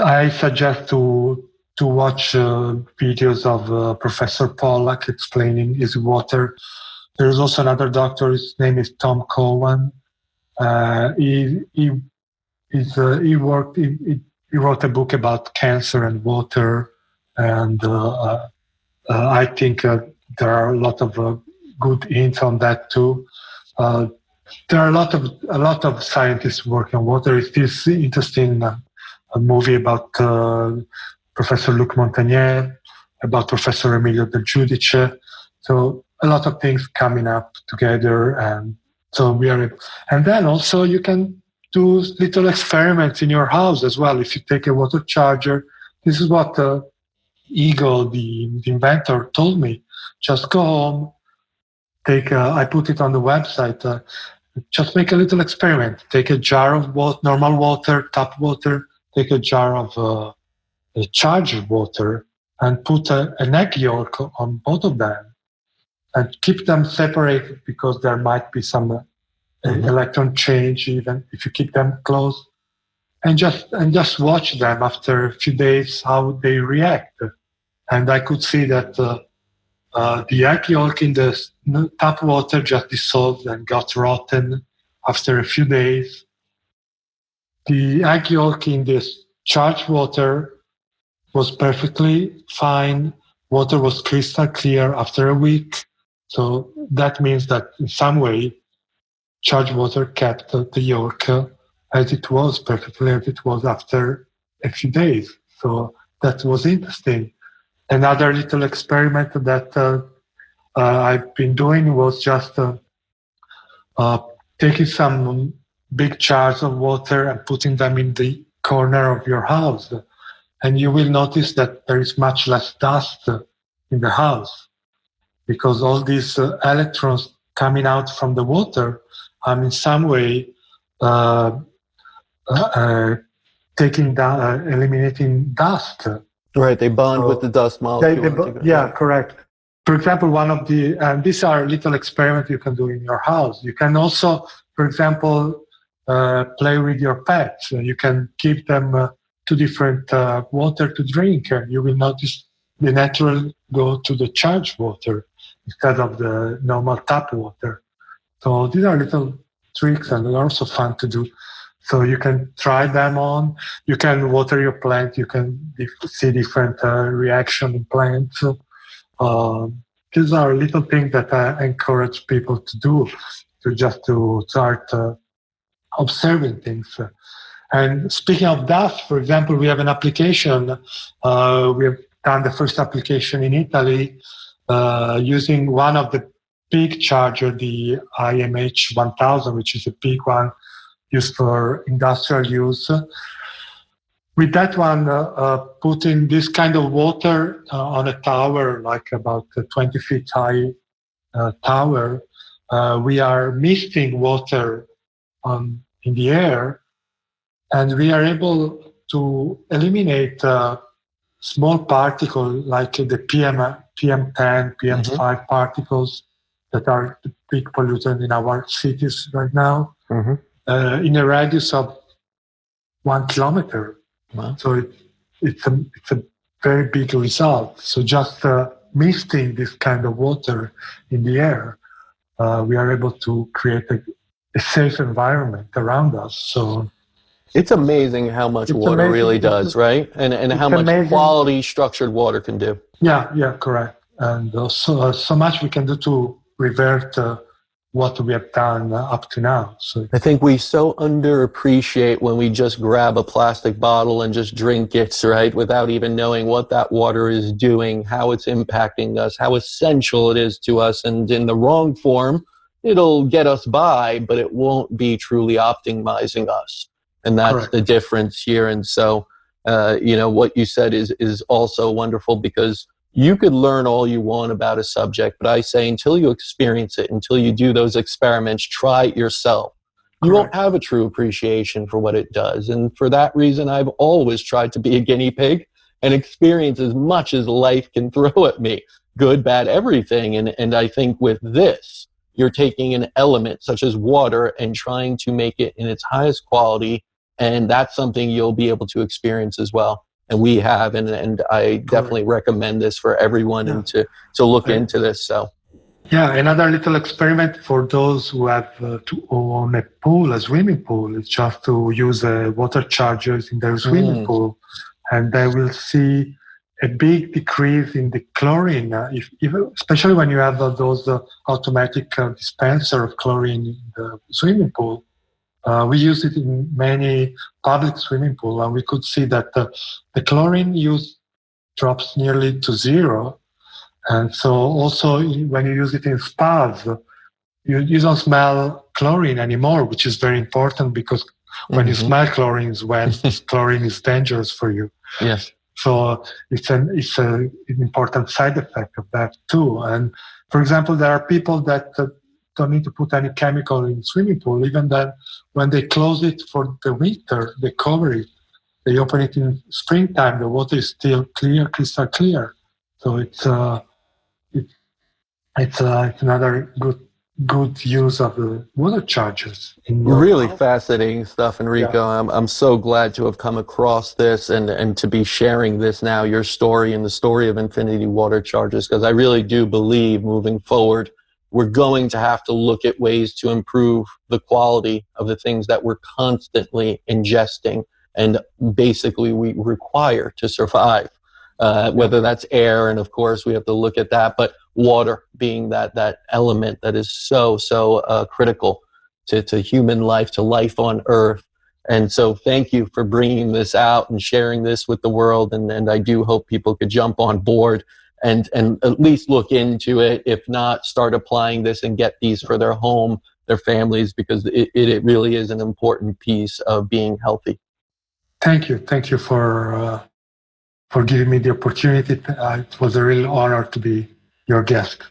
I suggest to watch videos of Professor Pollack explaining his water. There is also another doctor. His name is Tom Cowan. He worked. He wrote a book about cancer and water, and I think there are a lot of good hints on that too. Uh, there are a lot of scientists working on water. It's this interesting a movie about Professor Luc Montagnier, about Professor Emilio Del Giudice. So a lot of things coming up together, and so we are. And then also you can do little experiments in your house as well. If you take a water charger, this is what Eagle, the inventor, told me. Just go home, I put it on the website. Just make a little experiment. Take a jar of normal water, tap water. Take a jar of charged water and put an egg yolk on both of them, and keep them separated because there might be some electron change even if you keep them close. And just watch them after a few days how they react. And I could see that the egg yolk in the tap water just dissolved and got rotten after a few days. The egg yolk in this charged water was perfectly fine. Water was crystal clear after a week. So that means that in some way, charged water kept the yolk as it was, perfectly as it was after a few days. So that was interesting. Another little experiment that I've been doing was just taking some big jars of water and putting them in the corner of your house. And you will notice that there is much less dust in the house because all these electrons coming out from the water are in some way uh, taking down, eliminating dust. Right, they bond with the dust molecule. Yeah, correct. For example, one of the, and these are little experiments you can do in your house. You can also, for example, play with your pets. You can give them two different water to drink, and you will notice they naturally go to the charged water instead of the normal tap water. So these are little tricks, and they're also fun to do. So you can try them on. You can water your plant. You can see different reaction in plants. These are little things that I encourage people to do, to start observing things. And speaking of dust, for example, we have an application. We have done the first application in Italy using one of the big charger, the IMH 1000, which is a big one used for industrial use. With that one, putting this kind of water on a tower, like about a 20 feet high tower, we are misting water in the air, and we are able to eliminate small particles like the PM10, PM5 particles that are the big pollutants in our cities right now, in a radius of 1 kilometer. Wow. So it's a very big result. So just misting this kind of water in the air, we are able to create a safe environment around us. So it's amazing how much water really does, right? And how much quality structured water can do. Yeah, correct. And also so much we can do to revert what we have done up to now. So I think we so underappreciate when we just grab a plastic bottle and just drink it, right? Without even knowing what that water is doing, how it's impacting us, how essential it is to us. And in the wrong form, it'll get us by, but it won't be truly optimizing us. And that's correct. The difference here. And so, what you said is also wonderful, because you could learn all you want about a subject, but I say until you experience it, until you do those experiments, try it yourself. You won't have a true appreciation for what it does. And for that reason, I've always tried to be a guinea pig and experience as much as life can throw at me, good, bad, everything. And I think with this, you're taking an element such as water and trying to make it in its highest quality And that's something you'll be able to experience as well. And we have, and I definitely recommend this for everyone and to look into this. So. Yeah, another little experiment for those who have to own a pool, a swimming pool, is just to use water chargers in their swimming pool, and they will see a big decrease in the chlorine, especially when you have those automatic dispenser of chlorine in the swimming pool. We use it in many public swimming pools, and we could see that the chlorine use drops nearly to zero. And so also when you use it in spas, you don't smell chlorine anymore, which is very important because when you smell chlorine is when chlorine is dangerous for you. Yes. So it's an important side effect of that too. And for example, there are people that don't need to put any chemical in the swimming pool. Even then, when they close it for the winter, they cover it. They open it in springtime. The water is still clear, crystal clear. So it's another good use of the water chargers. Really fascinating stuff, Enrico. Yeah. I'm so glad to have come across this and to be sharing this now, your story and the story of Infinity Water Chargers, because I really do believe moving forward, we're going to have to look at ways to improve the quality of the things that we're constantly ingesting and basically we require to survive, whether that's air, and of course we have to look at that, but water being that element that is so critical to human life, to life on Earth. And so thank you for bringing this out and sharing this with the world. And I do hope people could jump on board and at least look into it. If not, start applying this and get these for their home, their families, because it really is an important piece of being healthy. Thank you for giving me the opportunity. It was a real honor to be your guest.